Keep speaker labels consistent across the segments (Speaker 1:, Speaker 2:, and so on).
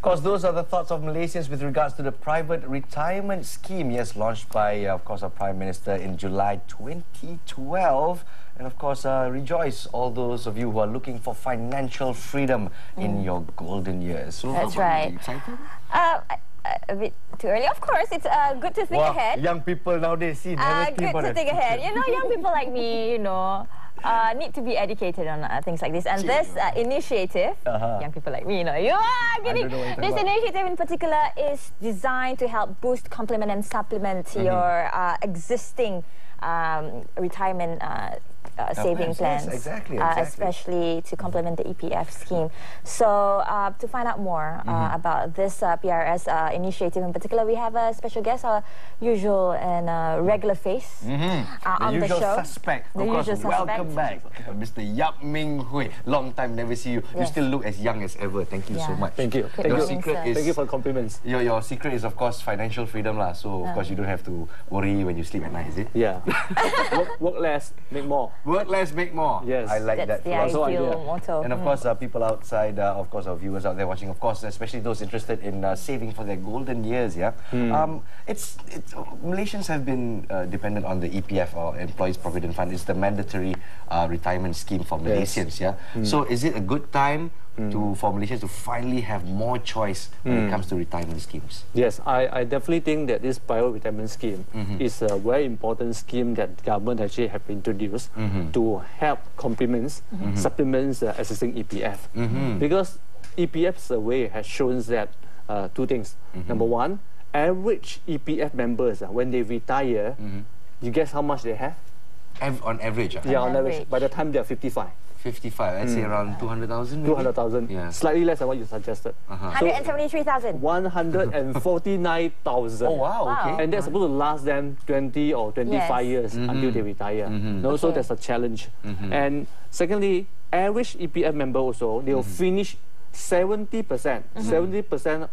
Speaker 1: course, those are the thoughts of Malaysians with regards to the private retirement scheme, yes, launched by, of course, our Prime Minister in July 2012. And of course, rejoice all those of you who are looking for financial freedom in your golden years. So,
Speaker 2: That's right.
Speaker 1: Excited?
Speaker 2: A bit too early. Of course, it's good to think ahead.
Speaker 1: Young people nowadays see never think
Speaker 2: good
Speaker 1: about
Speaker 2: to
Speaker 1: it.
Speaker 2: think ahead. You know, young people like me, you know, need to be educated on things like this. And this initiative, young people like me, you know, this initiative in particular is designed to help boost, complement and supplement your existing retirement saving plans.
Speaker 1: Yes, exactly.
Speaker 2: Especially to complement the EPF scheme. So to find out more about this PRS initiative in particular, we have a special guest, our usual and regular face on the show.
Speaker 1: Suspect. Of course, welcome back, Mr. Ming. Long time never see you. You still look as young as ever. Thank you so much.
Speaker 3: Thank you.
Speaker 1: Your secret is...
Speaker 3: Thank you for the compliments.
Speaker 1: Your secret is, of course, financial freedom lah. So, of course, you don't have to worry when you sleep at night, is it?
Speaker 3: Yeah. work less, make more.
Speaker 1: Work less, make more.
Speaker 3: Yes.
Speaker 1: I like
Speaker 2: That's
Speaker 1: that.
Speaker 2: the ideal motto.
Speaker 1: And of course, people outside, of course, our viewers out there watching, of course, especially those interested in saving for their golden years, yeah. Malaysians have been dependent on the EPF, or Employees Provident Fund. It's the mandatory retirement scheme for Malaysians, yeah. So, is it a good time for Malaysians to finally have more choice when it comes to retirement schemes?
Speaker 3: Yes, I definitely think that this private retirement scheme is a very important scheme that the government actually have introduced to help complements, supplements the existing EPF. Because EPF survey has shown that two things. Number one, average EPF members, when they retire, you guess how much they have?
Speaker 1: On average?
Speaker 3: Yeah, on average. By the time they are 55.
Speaker 1: 55, I'd say around 200,000.
Speaker 3: 200,000,
Speaker 1: yeah.
Speaker 3: Slightly less than what you suggested.
Speaker 2: 173,000.
Speaker 3: 149,000.
Speaker 1: Oh wow, okay.
Speaker 3: And that's supposed to last them 20 or 25 years until they retire. So that's a challenge. And secondly, average EPF member also, they will finish 70%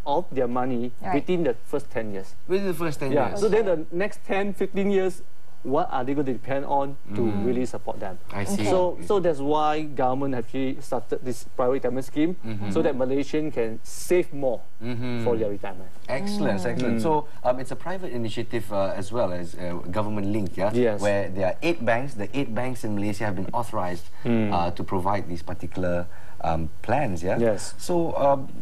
Speaker 3: of their money within the first 10 years.
Speaker 1: Within the first 10 years?
Speaker 3: So then the next 10, 15 years, what are they going to depend on to really support them?
Speaker 1: I see.
Speaker 3: So that's why government actually started this private retirement scheme so that Malaysians can save more for their retirement.
Speaker 1: Excellent, excellent. So it's a private initiative as well as government linked, yeah?
Speaker 3: Yes.
Speaker 1: Where there are 8 banks. The 8 banks in Malaysia have been authorized to provide these particular plans, yeah?
Speaker 3: Yes.
Speaker 1: So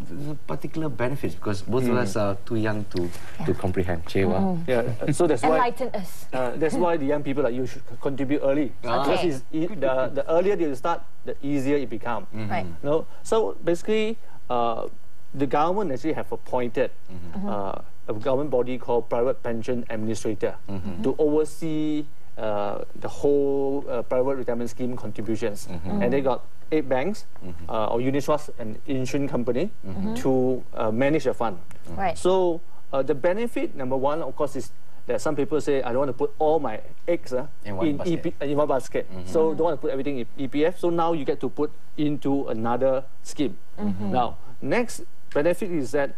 Speaker 1: the particular benefits, because both of us are too young to comprehend.
Speaker 3: Yeah. So that's why
Speaker 2: Enlighten us.
Speaker 3: that's why the young people like you should contribute early. Because the earlier you start, the easier it becomes.
Speaker 2: Right.
Speaker 3: No? So basically, the government actually have appointed a government body called Private Pension Administrator to oversee the whole private retirement scheme contributions. And they got 8 banks or unit trust and insurance company to manage the fund.
Speaker 2: Right.
Speaker 3: So the benefit, number one, of course, is that some people say, I don't want to put all my eggs in one basket. So don't want to put everything in EPF. So now you get to put into another scheme. Now, next benefit is that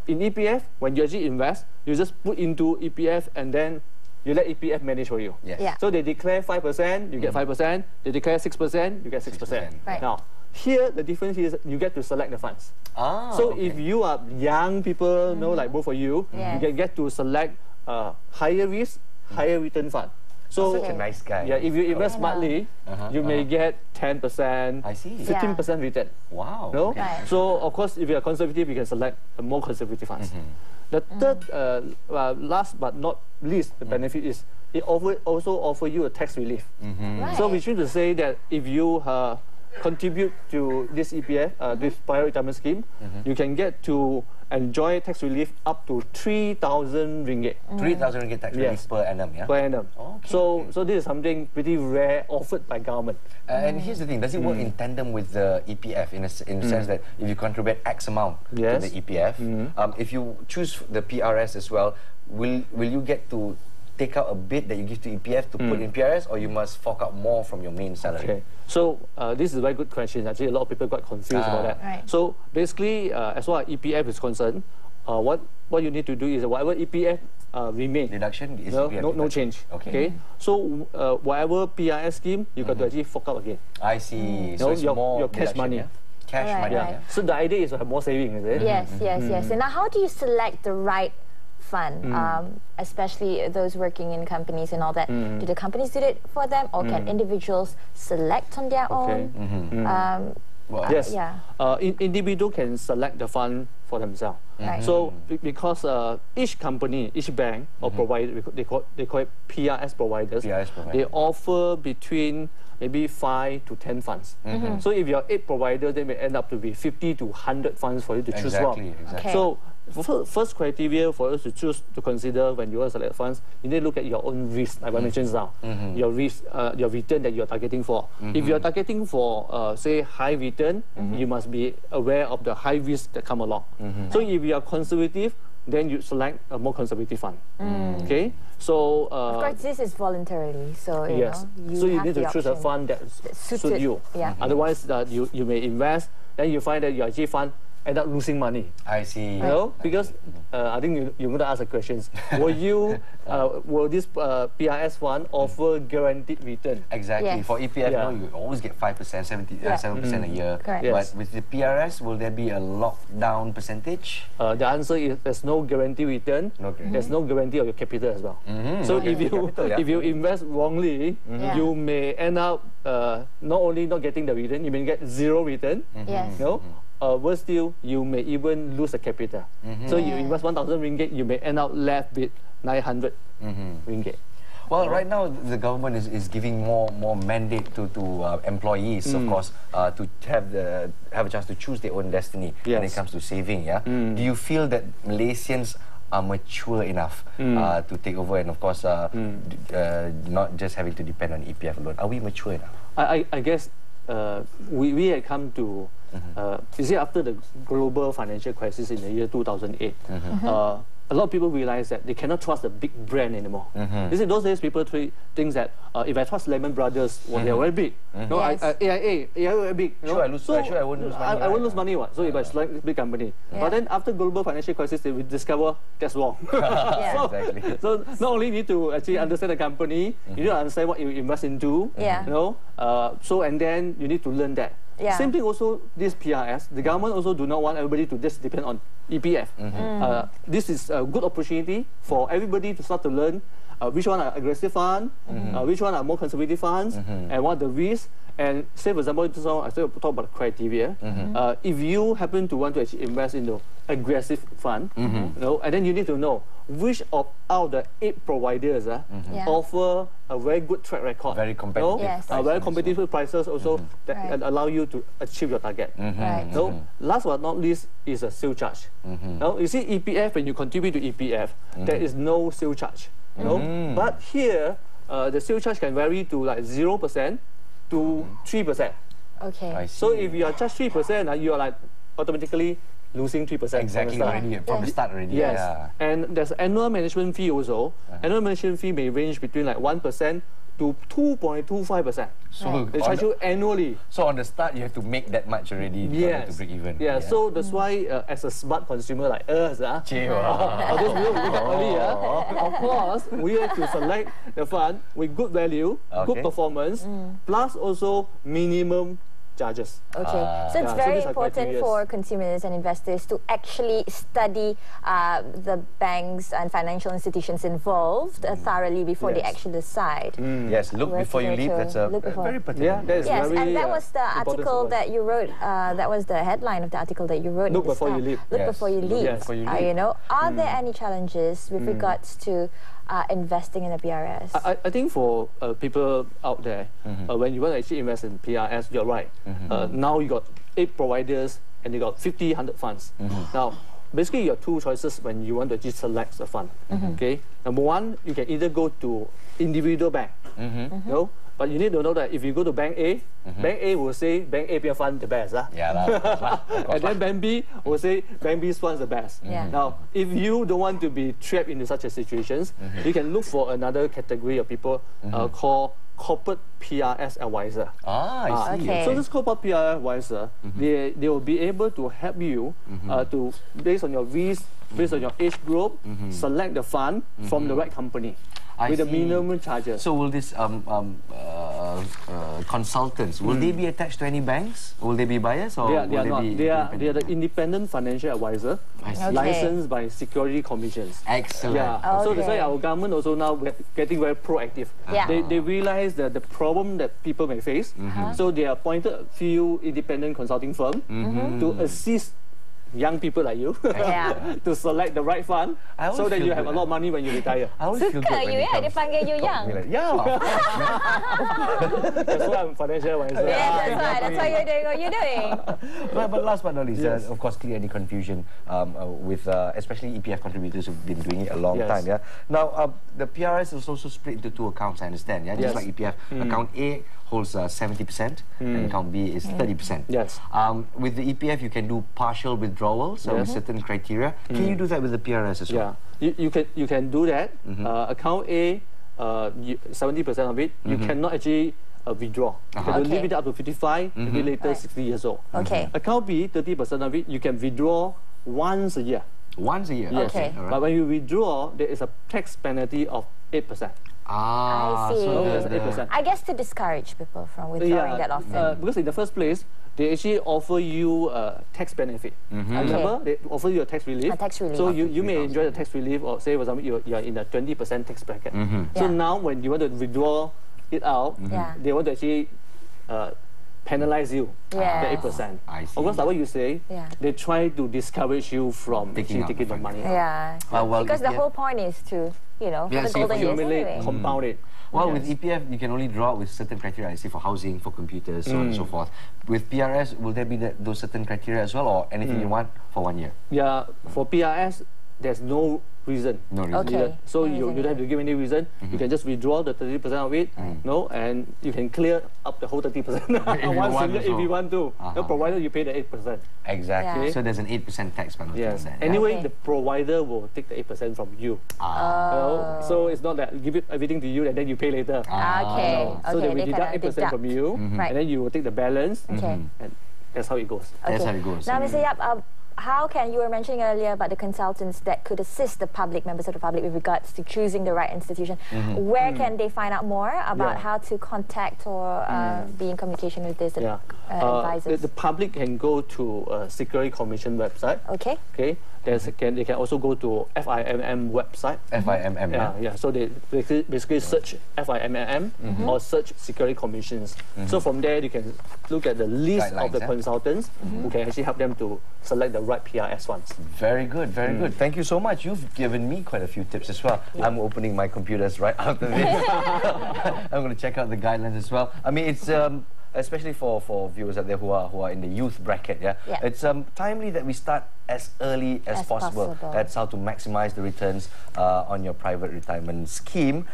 Speaker 3: in EPF, when you actually invest, you just put into EPF and then you let EPF manage for you.
Speaker 1: Yes.
Speaker 2: Yeah.
Speaker 3: So they declare 5%, you get 5%. They declare 6%, you get 6%.
Speaker 2: Right.
Speaker 3: Now, here the difference is you get to select the funds. So if you are young people, like both of you, you can get to select higher risk, higher return fund. So
Speaker 1: such a nice guy.
Speaker 3: Yeah, if you invest smartly, you may get 10%,
Speaker 1: I see.
Speaker 3: 15% return.
Speaker 1: Wow.
Speaker 3: No?
Speaker 2: Right.
Speaker 3: So of course, if you are conservative, you can select a more conservative funds. The third, last but not least, the benefit is it also offer you a tax relief.
Speaker 2: Right.
Speaker 3: So which means to say that if you contribute to this EPF, this private retirement scheme, you can get to enjoy tax relief up to 3,000 ringgit.
Speaker 1: 3,000 ringgit tax relief per annum, yeah?
Speaker 3: Per annum. So this is something pretty rare offered by government.
Speaker 1: And here's the thing, does it work in tandem with the EPF in the sense that if you contribute X amount to the EPF, if you choose the PRS as well, will you get to take out a bit that you give to EPF to put in PRS, or you must fork out more from your main salary?
Speaker 3: Okay. So this is a very good question. Actually, a lot of people got confused about that.
Speaker 2: Right.
Speaker 3: So basically, as far as EPF is concerned, what you need to do is whatever EPF remain,
Speaker 1: deduction is
Speaker 3: no change. Okay. So whatever PRS scheme, you got to actually fork out again.
Speaker 1: I see. So it's more
Speaker 3: your cash
Speaker 1: deduction,
Speaker 3: money.
Speaker 1: yeah? cash money.
Speaker 3: Yeah. So the idea is to have more saving, is it?
Speaker 2: Yes, yes. And now how do you select the right fund, especially those working in companies and all that? Do the companies do it for them, or can individuals select on their own?
Speaker 3: Well, yes. Individual can select the fund for themselves.
Speaker 2: Right.
Speaker 3: So because each company, each bank or provider, they call it PRS providers. They offer between maybe 5 to 10 funds. So if you're 8 providers, they may end up to be 50 to 100 funds for you to choose from.
Speaker 2: Okay.
Speaker 3: So first criteria for us to choose to consider when you want to select funds, you need to look at your own risk, like I mentioned now. Your risk, your return that you're targeting for. If you're targeting for, say, high return, you must be aware of the high risk that come along. So if you are conservative, then you select a more conservative fund. Okay, so
Speaker 2: of course this is voluntarily, so you
Speaker 3: yes,
Speaker 2: know,
Speaker 3: so you need to choose a fund that suits you. Otherwise, you may invest, then you find that your actually fund end up losing money.
Speaker 1: I see.
Speaker 3: You know, because I think you're going to ask the questions. Will this PRS fund offer guaranteed return?
Speaker 1: Exactly.
Speaker 2: Yes.
Speaker 1: For EPF, you know, you always get 5%, 7% a year.
Speaker 2: Correct.
Speaker 1: But with the PRS, will there be a lockdown percentage?
Speaker 3: The answer is there's no guarantee return. There's no guarantee of your capital as well. So if you invest wrongly, you may end up not only not getting the return, you may get zero return.
Speaker 2: Yes.
Speaker 3: You know? Worse still, you may even lose the capital. So you invest 1,000 ringgit, you may end up left with 900 ringgit.
Speaker 1: Well, right now the government is giving more mandate to employees, of course, to have a chance to choose their own destiny when it comes to saving. Do you feel that Malaysians are mature enough to take over, and of course not just having to depend on EPF alone? Are we mature enough?
Speaker 3: I guess we had come to you see, after the global financial crisis in the year 2008, a lot of people realized that they cannot trust the big brand anymore. You see, those days people think that if I trust Lehman Brothers, well, they're very big. No, AIA very big. You know?
Speaker 1: I won't lose money.
Speaker 3: I won't lose money. So if I select this big company. But then after global financial crisis, they will discover that's wrong. So not only need to actually understand the company, you need to understand what you invest into. You know, so and then you need to learn that. Same thing also, this PRS, the government also do not want everybody to just depend on EPF. This is a good opportunity for everybody to start to learn which one are aggressive funds, which one are more conservative funds, and what the risk. And say, for example, I still talk about the criteria. If you happen to want to actually invest in the aggressive fund, you know, and then you need to know which of out the 8 providers offer a very good track record,
Speaker 1: very competitive,
Speaker 3: very competitive prices also that allow you to achieve your target. So last but not least is a sale charge. Now you see EPF, when you contribute to EPF, there is no sale charge. You know, but here the sale charge can vary to like 0% to 3%.
Speaker 2: Okay.
Speaker 3: So if you are just 3%, you are like automatically losing 3%.
Speaker 1: Exactly, from the start already.
Speaker 3: Yes. And there's annual management fee also. Annual management fee may range between like 1% to 2.25%.
Speaker 1: So
Speaker 3: they charge you annually.
Speaker 1: So on the start, you have to make that much already to break even.
Speaker 3: So that's why as a smart consumer like us, of course, we have to select the fund with good value, good performance, plus also minimum charges.
Speaker 2: Okay, so it's very important for consumers and investors to actually study the banks and financial institutions involved thoroughly before they actually decide.
Speaker 1: Yes, look before you leave. That's a very particular.
Speaker 2: Yes, and that was the article that you wrote. That was the headline of the article that you wrote.
Speaker 3: Look before you leave.
Speaker 2: Look before you leave. You know, are there any challenges with regards to investing in the PRS?
Speaker 3: I think for people out there, when you want to actually invest in PRS, you're right. Now you got 8 providers and you got 50, 100 funds. Now, basically you have 2 choices when you want to actually select a fund. Okay, number one, you can either go to individual bank. You know, but you need to know that if you go to Bank A, Bank A will say Bank A PF fund the best. And then Bank B will say Bank B's fund is the best. Now, if you don't want to be trapped into such a situations, you can look for another category of people called corporate PRS advisor.
Speaker 1: I see.
Speaker 2: Okay.
Speaker 3: So this corporate PRS advisor, they will be able to help you to, based on your risk, based on your age group, select the fund from the right company with the minimum charges.
Speaker 1: So will this consultants, will they be attached to any banks? Will they be biased, or
Speaker 3: they are
Speaker 1: will
Speaker 3: not.
Speaker 1: be
Speaker 3: They are the independent financial advisor, licensed by security commissions.
Speaker 1: Excellent.
Speaker 3: Yeah. So that's why our government also now getting very proactive. They realize that the problem that people may face, so they appointed a few independent consulting firms to assist young people like you to select the right fund so that you have a lot of money when you retire.
Speaker 1: I always feel good
Speaker 2: Suka
Speaker 1: when
Speaker 2: you
Speaker 1: it
Speaker 2: dia panggil you young.
Speaker 1: Yeah.
Speaker 3: That's why I'm financial advisor.
Speaker 2: Yeah, that's why you're doing what you're doing.
Speaker 1: But last but not least, of course, clear any confusion with especially EPF contributors who've been doing it a long time. Yeah. Now, the PRS is also split into two accounts, I understand. Yeah, just like EPF, account A holds 70% and account B is 30%.
Speaker 3: Yes.
Speaker 1: With the EPF, you can do partial withdrawals with certain criteria. Can you do that with the PRS as well?
Speaker 3: Yeah, you can do that. Account A, 70% of it, you cannot actually withdraw. You can leave it up to 55, maybe later 60 years old.
Speaker 2: Okay.
Speaker 3: Account B, 30% of it, you can withdraw once a year.
Speaker 1: Once a year?
Speaker 3: Yes.
Speaker 2: Okay.
Speaker 1: All right.
Speaker 3: But when you withdraw, there is a tax penalty of 8%.
Speaker 1: Ah,
Speaker 2: I see.
Speaker 1: so
Speaker 3: There's 8%.
Speaker 2: I guess to discourage people from withdrawing that often.
Speaker 3: Because in the first place, they actually offer you a tax benefit. Remember, they offer you a tax relief.
Speaker 2: A tax relief.
Speaker 3: So you may enjoy the tax relief, or say, for example, you're in a 20% tax bracket. So now when you want to withdraw it out, they want to actually penalize you the 8%.
Speaker 1: I see.
Speaker 3: Of course, like what you say, they try to discourage you from taking the money out.
Speaker 2: Yeah.
Speaker 1: Well,
Speaker 2: because the whole point is to, for the golden years anyway.
Speaker 3: Compound it.
Speaker 1: Well, with EPF, you can only draw with certain criteria, say for housing, for computers, so on and so forth. With PRS, will there be those certain criteria as well, or anything you want for 1 year?
Speaker 3: Yeah, for PRS, there's no reason.
Speaker 1: No reason.
Speaker 2: Okay.
Speaker 3: So you don't have to give any reason. You can just withdraw the 30% of it, and you can clear up the whole 30% once a year if you want to. Provided you pay the 8%.
Speaker 1: Exactly.
Speaker 2: Yeah.
Speaker 1: So there's an 8% tax penalty.
Speaker 3: Yes.
Speaker 1: There.
Speaker 3: Anyway,
Speaker 2: Okay.
Speaker 3: the provider will take the 8% from you. So it's not that give it everything to you and then you pay later.
Speaker 2: Okay.
Speaker 3: So they will deduct 8% from you, and then you will take the balance, and that's how it goes.
Speaker 1: That's how it goes.
Speaker 2: Now, Mr. Yap, how can, you were mentioning earlier about the consultants that could assist the public, members of the public, with regards to choosing the right institution. Where can they find out more about how to contact or be in communication with this advisors?
Speaker 3: The public can go to Security Commission website.
Speaker 2: Okay.
Speaker 3: Okay. They can also go to FIMM website.
Speaker 1: FIMM,
Speaker 3: Yeah. So they basically search FIMM or search Security Commissions. So from there, you can look at the list of the consultants who can actually help them to select the right PRS funds.
Speaker 1: Very good, very good. Thank you so much. You've given me quite a few tips as well. I'm opening my computers right after this. I'm going to check out the guidelines as well. I mean, it's especially for viewers out there who are in the youth bracket. It's timely that we start as early as possible. That's how to maximize the returns on your private retirement scheme.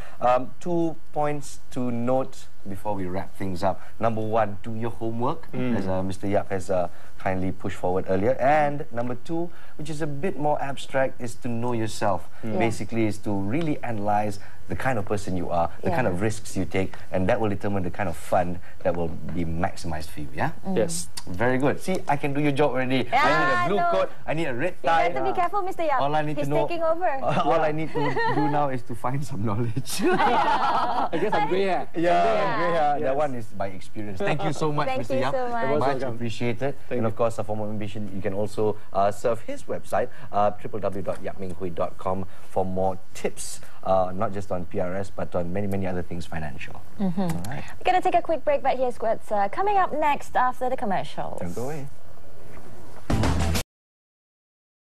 Speaker 1: 2 points to note before we wrap things up. Number one, do your homework, as Mr. Yap has kindly pushed forward earlier. And number two, which is a bit more abstract, is to know yourself. Basically, is to really analyze the kind of person you are, the kind of risks you take, and that will determine the kind of fund that will be maximized for you.
Speaker 3: Yes.
Speaker 1: Very good. See, I can do your job already. I need a blue coat, I need a red tie.
Speaker 2: You have to be careful, Mr. Yap.
Speaker 1: All I need
Speaker 2: He's
Speaker 1: to know,
Speaker 2: taking over.
Speaker 1: all I need to do now is to find some knowledge.
Speaker 3: I guess I'm grey hair.
Speaker 1: That one is by experience. Thank you so much,
Speaker 2: Thank
Speaker 1: Mr.
Speaker 2: you
Speaker 1: Yap.
Speaker 2: so much.
Speaker 1: Much appreciated. And of course, for more information, you can also surf his website, www.yapminghui.com, for more tips, not just on PRS, but on many other things financial. All right.
Speaker 2: We're going to take a quick break, but here's what's coming up next after the commercials.
Speaker 1: Don't go away.